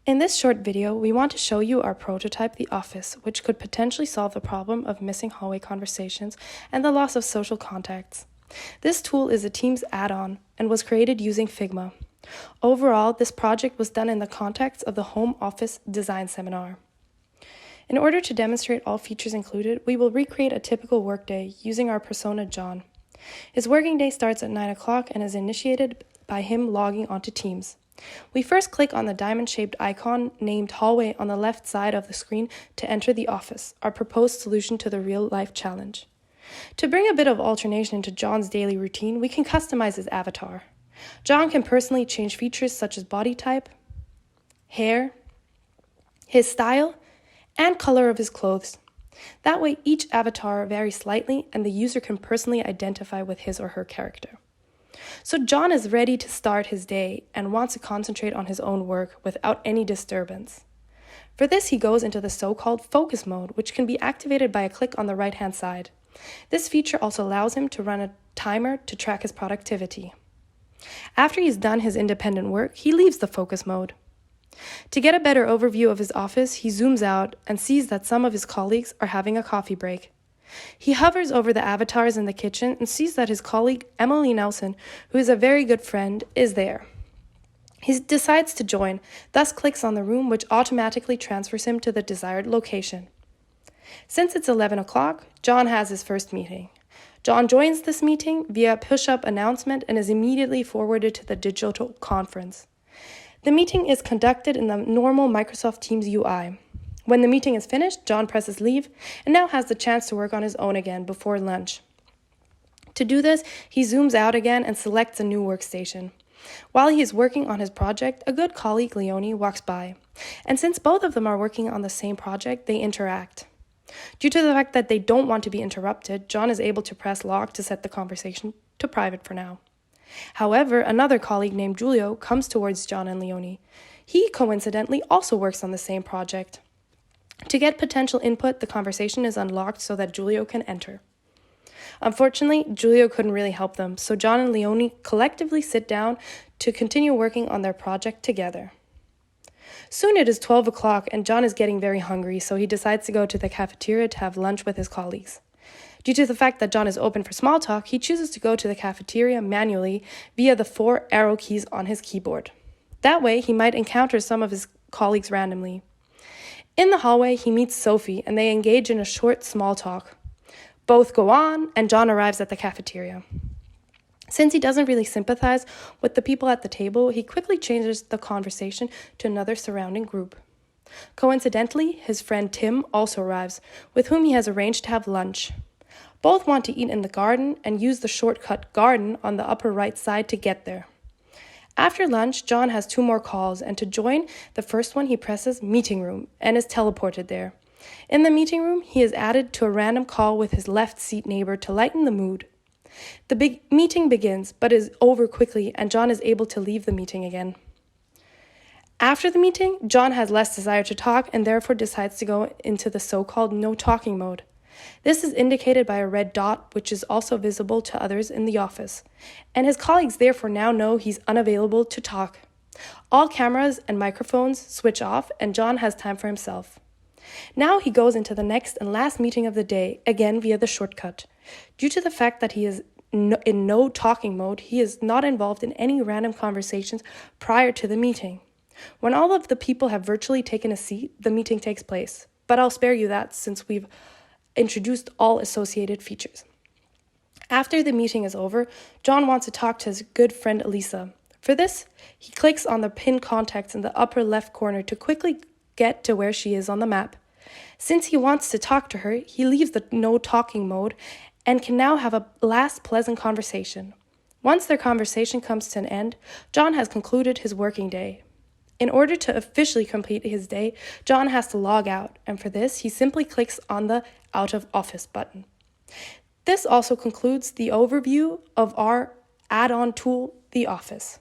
In this short video, we want to show you our prototype, The Office, which could potentially solve the problem of missing hallway conversations and the loss of social contacts. This tool is a Teams add-on and was created using Figma. Overall, this project was done in the context of the Home Office Design Seminar. In order to demonstrate all features included, we will recreate a typical workday using our persona John. His working day starts at 9 o'clock and is initiated by him logging onto Teams. We first click on the diamond-shaped icon named Hallway on the left side of the screen to enter the office, our proposed solution to the real-life challenge. To bring a bit of alternation into John's daily routine, we can customize his avatar. John can personally change features such as body type, hair, his style, and color of his clothes. That way, each avatar varies slightly and the user can personally identify with his or her character. So John is ready to start his day and wants to concentrate on his own work without any disturbance. For this, he goes into the so-called focus mode, which can be activated by a click on the right-hand side. This feature also allows him to run a timer to track his productivity. After he's done his independent work, he leaves the focus mode. To get a better overview of his office, he zooms out and sees that some of his colleagues are having a coffee break. He hovers over the avatars in the kitchen and sees that his colleague, Emily Nelson, who is a very good friend, is there. He decides to join, thus clicks on the room, which automatically transfers him to the desired location. Since it's 11 o'clock, John has his first meeting. John joins this meeting via push-up announcement and is immediately forwarded to the digital conference. The meeting is conducted in the normal Microsoft Teams UI. When the meeting is finished, John presses leave and now has the chance to work on his own again before lunch. To do this, he zooms out again and selects a new workstation. While he is working on his project, a good colleague, Leonie, walks by. And since both of them are working on the same project, they interact. Due to the fact that they don't want to be interrupted, John is able to press log to set the conversation to private for now. However, another colleague named Julio comes towards John and Leonie. He, coincidentally, also works on the same project. To get potential input, the conversation is unlocked so that Julio can enter. Unfortunately, Julio couldn't really help them, so John and Leonie collectively sit down to continue working on their project together. Soon it is 12 o'clock and John is getting very hungry, so he decides to go to the cafeteria to have lunch with his colleagues. Due to the fact that John is open for small talk, he chooses to go to the cafeteria manually via the 4 arrow keys on his keyboard. That way, he might encounter some of his colleagues randomly. In the hallway, he meets Sophie, and they engage in a short small talk. Both go on, and John arrives at the cafeteria. Since he doesn't really sympathize with the people at the table, he quickly changes the conversation to another surrounding group. Coincidentally, his friend Tim also arrives, with whom he has arranged to have lunch. Both want to eat in the garden and use the shortcut garden on the upper right side to get there. After lunch, John has 2 more calls, and to join the first one, he presses meeting room and is teleported there. In the meeting room, he is added to a random call with his left seat neighbor to lighten the mood. The big meeting begins, but is over quickly, and John is able to leave the meeting again. After the meeting, John has less desire to talk and therefore decides to go into the so-called no talking mode. This is indicated by a red dot, which is also visible to others in the office, and his colleagues therefore now know he's unavailable to talk. All cameras and microphones switch off, and John has time for himself. Now he goes into the next and last meeting of the day, again via the shortcut. Due to the fact that he is in no talking mode, he is not involved in any random conversations prior to the meeting. When all of the people have virtually taken a seat, the meeting takes place, but I'll spare you that since we've introduced all associated features. After the meeting is over, John wants to talk to his good friend Elisa. For this, he clicks on the pinned contacts in the upper left corner to quickly get to where she is on the map. Since he wants to talk to her, he leaves the no talking mode and can now have a last pleasant conversation. Once their conversation comes to an end, John has concluded his working day. In order to officially complete his day, John has to log out, and for this, he simply clicks on the Out of Office button. This also concludes the overview of our add-on tool, The Office.